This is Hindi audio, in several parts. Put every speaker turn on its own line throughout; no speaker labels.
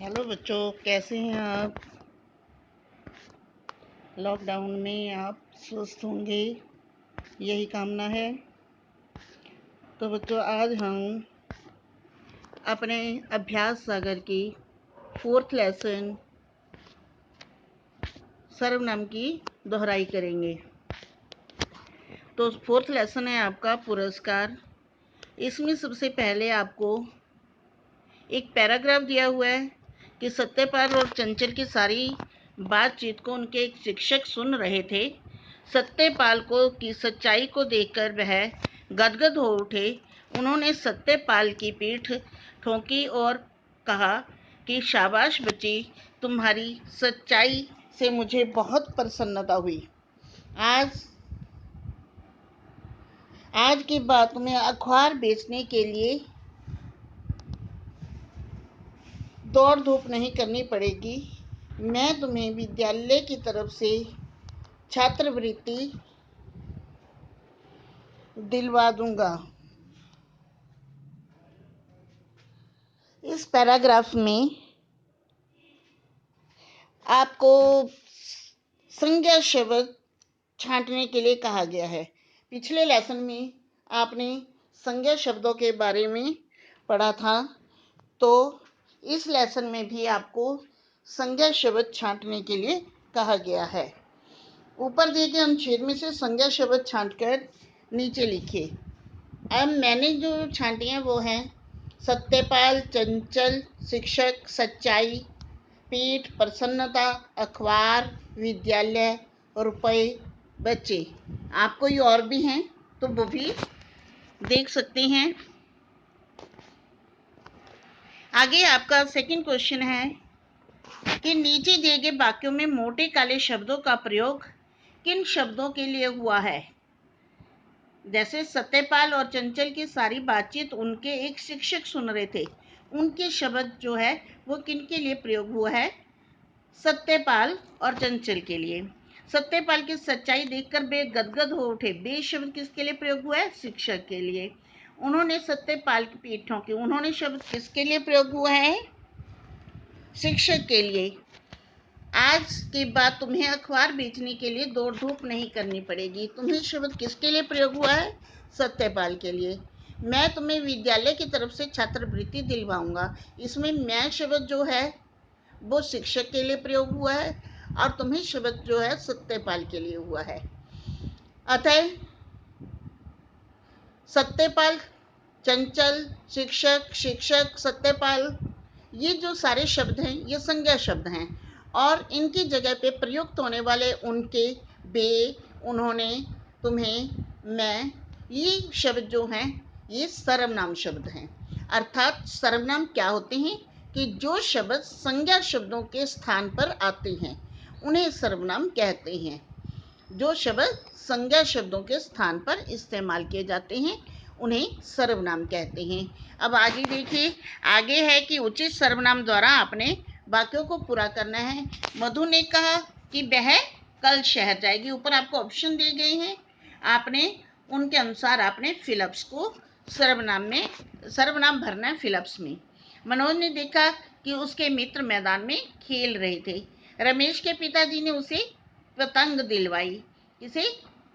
हेलो बच्चों, कैसे हैं आप। लॉकडाउन में आप स्वस्थ होंगे, यही कामना है। तो बच्चों, आज हम अपने अभ्यास सागर की 4th लेसन सर्वनाम की दोहराई करेंगे। तो 4th लेसन है आपका पुरस्कार। इसमें सबसे पहले आपको एक पैराग्राफ दिया हुआ है कि सत्यपाल और चंचल की सारी बातचीत को उनके एक शिक्षक सुन रहे थे। सत्यपाल को की सच्चाई को देखकर वह गदगद हो उठे। उन्होंने सत्यपाल की पीठ ठोंकी और कहा कि शाबाश बच्ची, तुम्हारी सच्चाई से मुझे बहुत प्रसन्नता हुई। आज आज की बात में अखबार बेचने के लिए दौड़ धूप नहीं करनी पड़ेगी। मैं तुम्हें विद्यालय की तरफ से छात्रवृत्ति दिलवा दूंगा। इस पैराग्राफ में आपको संज्ञा शब्द छांटने के लिए कहा गया है। पिछले लेसन में आपने संज्ञा शब्दों के बारे में पढ़ा था, तो इस लेसन में भी आपको संज्ञा शब्द छांटने के लिए कहा गया है। ऊपर दिए गए अनुच्छेद में से संज्ञा शब्द छांटकर नीचे लिखिए। अब मैंने जो छांटी हैं वो हैं सत्यपाल, चंचल, शिक्षक, सच्चाई, पीठ, प्रसन्नता, अखबार, विद्यालय, रुपए, बच्चे। आप कोई और भी हैं तो वो भी देख सकते हैं। आगे आपका सेकंड क्वेश्चन है कि नीचे दिए गए वाक्यों में मोटे काले शब्दों का प्रयोग किन शब्दों के लिए हुआ है। जैसे सत्यपाल और चंचल की सारी बातचीत उनके एक शिक्षक सुन रहे थे। उनके शब्द जो है वो किन के लिए प्रयोग हुआ है? सत्यपाल और चंचल के लिए। सत्यपाल की सच्चाई देखकर वे गदगद हो उठे। बे शब्द किसके लिए प्रयोग हुआ है? शिक्षक के लिए। उन्होंने सत्यपाल की पीठ ठोंकी। उन्होंने शब्द किसके लिए प्रयोग हुआ है? शिक्षक के लिए। आज के बाद तुम्हें अखबार बेचने के लिए दौड़ धूप नहीं करनी पड़ेगी। तुम्हें शब्द किसके लिए प्रयोग हुआ है? सत्यपाल के लिए। मैं तुम्हें विद्यालय की तरफ से छात्रवृत्ति दिलवाऊंगा। इसमें मैं शब्द जो है वो शिक्षक के लिए प्रयोग हुआ है और तुम्हें शब्द जो है सत्यपाल के लिए हुआ है। अतः सत्यपाल, चंचल, शिक्षक, शिक्षक, सत्यपाल, ये जो सारे शब्द हैं ये संज्ञा शब्द हैं और इनकी जगह पे प्रयुक्त होने वाले उनके, बे, उन्होंने, तुम्हें, मैं, ये शब्द जो हैं ये सर्वनाम शब्द हैं। अर्थात सर्वनाम क्या होते हैं कि जो शब्द संज्ञा शब्दों के स्थान पर आते हैं उन्हें सर्वनाम कहते हैं। जो शब्द संज्ञा शब्दों के स्थान पर इस्तेमाल किए जाते हैं उन्हें सर्वनाम कहते हैं। अब आगे देखिए, आगे है कि उचित सर्वनाम द्वारा अपने वाक्यों को पूरा करना है। मधु ने कहा कि वह कल शहर जाएगी। ऊपर आपको ऑप्शन दिए गए हैं, आपने उनके अनुसार आपने फिलअप्स को सर्वनाम भरना है फिलअप्स में। मनोज ने देखा कि उसके मित्र मैदान में खेल रहे थे। रमेश के पिताजी ने उसे पतंग दिलवाई। किसे?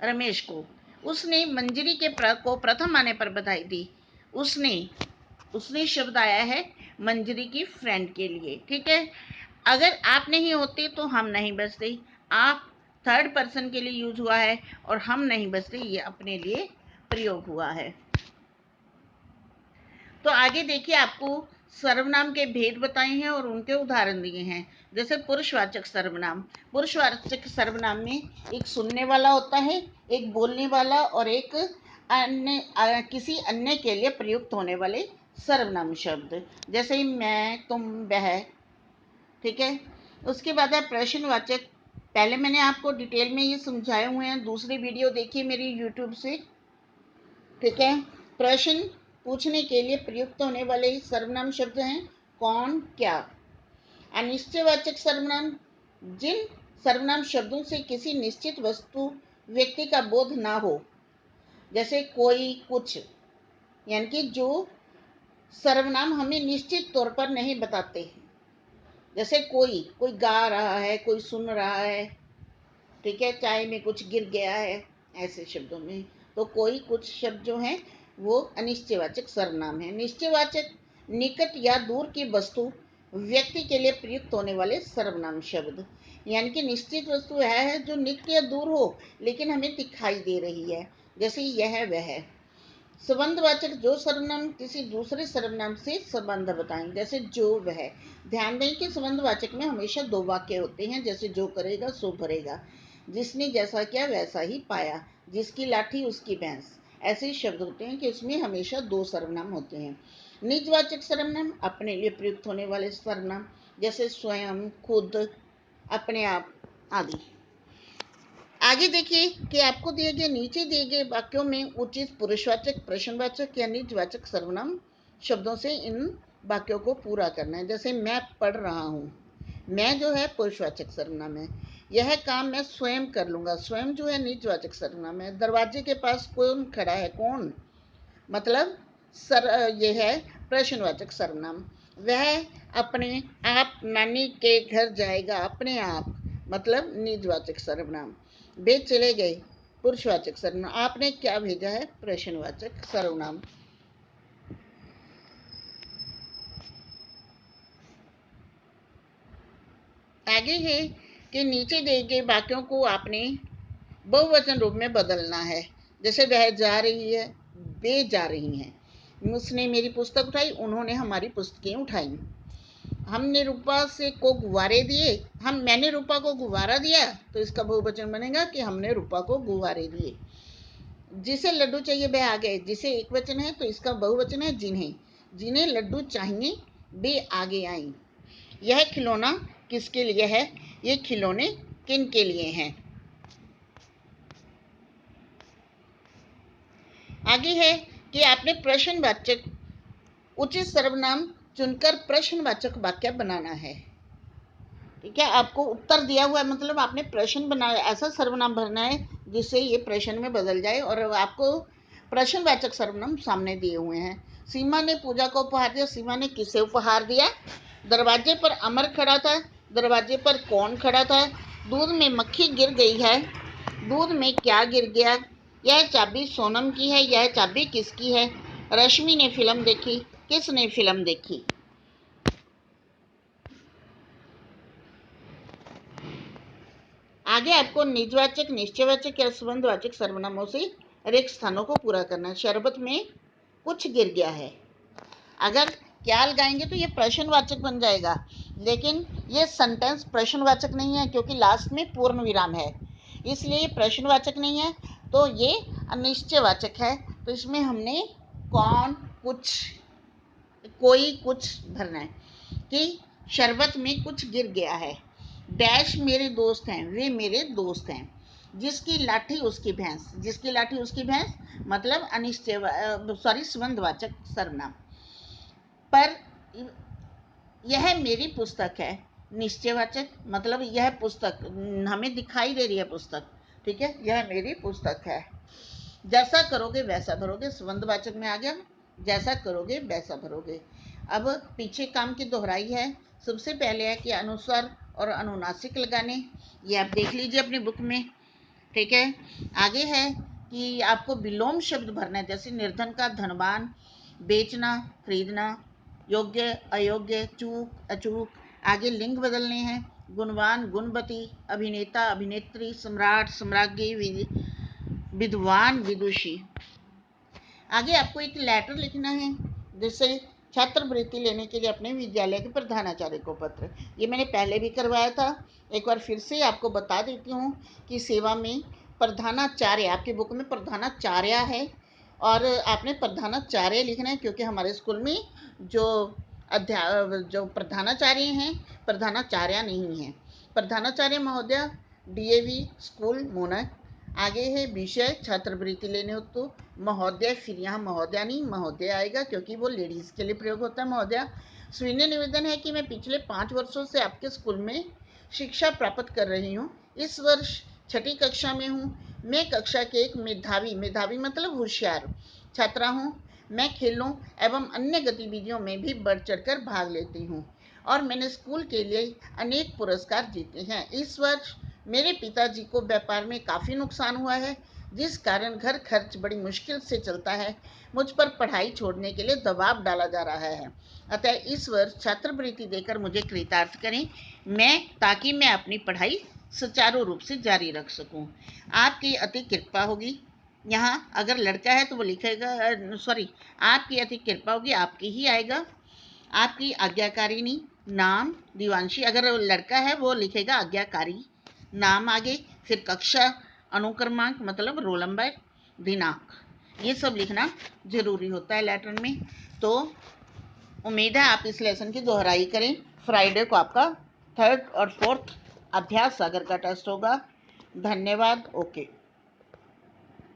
रमेश को। उसने मंजरी को प्रथम आने पर बधाई दी। उसने शब्द आया है मंजरी की फ्रेंड के लिए। ठीक है, अगर आप नहीं होते तो हम नहीं बचते। आप थर्ड पर्सन के लिए यूज हुआ है और हम नहीं बचते, ये अपने लिए प्रयोग हुआ है। तो आगे देखिए, आपको सर्वनाम के भेद बताए हैं और उनके उदाहरण दिए हैं। जैसे पुरुषवाचक सर्वनाम। पुरुषवाचक सर्वनाम में एक सुनने वाला होता है, एक बोलने वाला और एक अन्य किसी अन्य के लिए प्रयुक्त होने वाले सर्वनाम शब्द, जैसे मैं, तुम, वह। ठीक है, उसके बाद है प्रश्नवाचक। पहले मैंने आपको डिटेल में ये समझाए हुए हैं, दूसरी वीडियो देखिए मेरी यूट्यूब से। ठीक है, प्रश्न पूछने के लिए प्रयुक्त होने वाले सर्वनाम शब्द हैं कौन, क्या। अनिश्चयवाचक सर्वनाम, जिन सर्वनाम शब्दों से किसी निश्चित वस्तु, व्यक्ति का बोध ना हो, जैसे कोई, कुछ, यानी कि जो सर्वनाम हमें निश्चित तौर पर नहीं बताते हैं। जैसे कोई कोई गा रहा है, कोई सुन रहा है, ठीक है, चाय में कुछ गिर गया है, ऐसे शब्दों में। तो कोई कुछ शब्द जो हैं वो अनिश्चयवाचक सर्वनाम है। निश्चयवाचक निकट या दूर की वस्तु व्यक्ति के लिए प्रयुक्त होने वाले सर्वनाम शब्द। यानी कि निश्चित वस्तु वह है जो निकट या दूर हो लेकिन हमें दिखाई दे रही है, जैसे यह वह है। संबंधवाचक जो सर्वनाम किसी दूसरे सर्वनाम से संबंध बताएं, जैसे जो वह। ध्यान दें कि संबंधवाचक में हमेशा दो वाक्य होते हैं, जैसे जो करेगा सो भरेगा, जिसने जैसा किया वैसा ही पाया, जिसकी लाठी उसकी भैंस। ऐसे शब्द होते हैं कि उसमें हमेशा दो सर्वनाम होते हैं। निजवाचक सर्वनाम अपने लिए प्रयुक्त होने वाले सर्वनाम, जैसे स्वयं, खुद, अपने आप आदि। आगे देखिए कि आपको दिए गए नीचे दिए गए वाक्यों में उचित पुरुषवाचक, प्रश्नवाचक या निजवाचक सर्वनाम शब्दों से इन वाक्यों को पूरा करना है। जैसे मैं पढ़ रहा हूँ, मैं जो है पुरुषवाचक सर्वनाम है। यह काम मैं स्वयं कर लूंगा, स्वयं जो है निजवाचक सर्वनाम है। दरवाजे के पास कौन खड़ा है, कौन मतलब ये है प्रश्नवाचक सर्वनाम। वह अपने आप नानी के घर जाएगा, अपने आप मतलब निजवाचक सर्वनाम। वे चले गए पुरुषवाचक सर्वनाम। आपने क्या भेजा है, प्रश्नवाचक सर्वनाम। आगे है कि नीचे दिए गए वाक्यों को आपने बहुवचन रूप में बदलना है। जैसे वह जा रही है, वे जा रही हैं। उसने मेरी पुस्तक उठाई, उन्होंने हमारी पुस्तकें उठाई। हमने रूपा से को गुब्बारे दिए, मैंने रूपा को गुब्बारा दिया, तो इसका बहुवचन बनेगा कि हमने रूपा को गुब्बारे दिए। जिसे लड्डू चाहिए वह आ गए, जिसे एक वचन है तो इसका बहुवचन है जिन्हें। जिन्हें लड्डू चाहिए वे आगे आई। यह खिलौना किसके लिए है, ये खिलौने किन के लिए हैं। आगे है कि आपने प्रश्नवाचक उचित सर्वनाम चुनकर प्रश्नवाचक वाक्य बनाना है। ठीक है, आपको उत्तर दिया हुआ है, मतलब आपने प्रश्न बनाया, ऐसा सर्वनाम भरना है जिससे ये प्रश्न में बदल जाए, और आपको प्रश्नवाचक सर्वनाम सामने दिए हुए हैं। सीमा ने पूजा को उपहार दिया, सीमा ने किसे उपहार दिया। दरवाजे पर अमर खड़ा था, दरवाजे पर कौन खड़ा था। दूध में मक्खी गिर गई है, दूध में क्या गिर गया। यह चाबी सोनम की है, यह चाबी किसकी है। रश्मि ने फिल्म देखी, किसने फिल्म देखी। आगे आपको निजवाचक, निश्चयवाचक या संबंधवाचक सर्वनामों से रिक्त स्थानों को पूरा करना है। शरबत में कुछ गिर गया है, अगर क्या लगाएंगे तो ये प्रश्नवाचक बन जाएगा, लेकिन ये सेंटेंस प्रश्नवाचक नहीं है क्योंकि लास्ट में पूर्ण विराम है, इसलिए ये प्रश्नवाचक नहीं है, तो ये अनिश्चयवाचक है। तो इसमें हमने कौन, कुछ, कोई, कुछ भरना है कि शरबत में कुछ गिर गया है। डैश मेरे दोस्त हैं, वे मेरे दोस्त हैं। जिसकी लाठी उसकी भैंस, जिसकी लाठी उसकी भैंस मतलब अनिश्चय संबंधवाचक सर्वनाम। पर यह मेरी पुस्तक है, निश्चयवाचक मतलब यह पुस्तक हमें दिखाई दे रही है पुस्तक, ठीक है, यह मेरी पुस्तक है। जैसा करोगे वैसा भरोगे, संबंधवाचक में आ गया, जैसा करोगे वैसा भरोगे। अब पीछे काम की दोहराई है। सबसे पहले है कि अनुस्वार और अनुनासिक लगाने, ये आप देख लीजिए अपनी बुक में, ठीक है। आगे है कि आपको विलोम शब्द भरना है, जैसे निर्धन का धनवान, बेचना, खरीदना, योग्य, अयोग्य, चूक, अचूक। आगे लिंग बदलने हैं, गुणवान, गुणवती, अभिनेता, अभिनेत्री, सम्राट, सम्राज्ञी, विद्वान, विदुषी। आगे आपको एक लेटर लिखना है, जिससे छात्रवृत्ति लेने के लिए अपने विद्यालय के प्रधानाचार्य को पत्र। ये मैंने पहले भी करवाया था, एक बार फिर से आपको बता देती हूँ कि सेवा में प्रधानाचार्य, आपकी बुक में प्रधानाचार्य है और आपने प्रधानाचार्य लिखना है, क्योंकि हमारे स्कूल में जो प्रधानाचार्य हैं प्रधानाचार्य नहीं है। प्रधानाचार्य महोदय, डीएवी स्कूल मोनक। आगे है विषय छात्रवृत्ति लेने हो तो महोदय, फिर यहाँ महोदया नहीं महोदय आएगा क्योंकि वो लेडीज के लिए प्रयोग होता है महोदया। सुविनय निवेदन है कि मैं पिछले 5 वर्षों से आपके स्कूल में शिक्षा प्राप्त कर रही हूँ, इस वर्ष 6ठी कक्षा में हूँ। मैं कक्षा के एक मेधावी, मेधावी मतलब होशियार छात्रा हूँ। मैं खेलों एवं अन्य गतिविधियों में भी बढ़ चढ़कर भाग लेती हूँ। और मैंने स्कूल के लिए अनेक पुरस्कार जीते हैं। इस वर्ष मेरे पिताजी को व्यापार में काफ़ी नुकसान हुआ है, जिस कारण घर खर्च बड़ी मुश्किल से चलता है। मुझ पर पढ़ाई छोड़ने के लिए दबाव डाला जा रहा है। अतः इस वर्ष छात्रवृत्ति देकर मुझे कृतार्थ करें, ताकि मैं अपनी पढ़ाई सुचारू रूप से जारी रख सकूं। आपकी अति कृपा होगी। यहाँ अगर लड़का है तो वो लिखेगा, सॉरी, आपकी अति कृपा होगी, आपकी ही आएगा। आपकी आज्ञाकारिणी, नाम दिवांशी, अगर लड़का है वो लिखेगा आज्ञाकारी, नाम आगे, फिर कक्षा, अनुक्रमांक मतलब रोल नंबर, दिनांक, ये सब लिखना जरूरी होता है लेटर में। तो उम्मीद है आप इस लेसन की दोहराई करें। फ्राइडे को आपका 3rd और 4th अभ्यास सागर का टेस्ट होगा। धन्यवाद। ओके।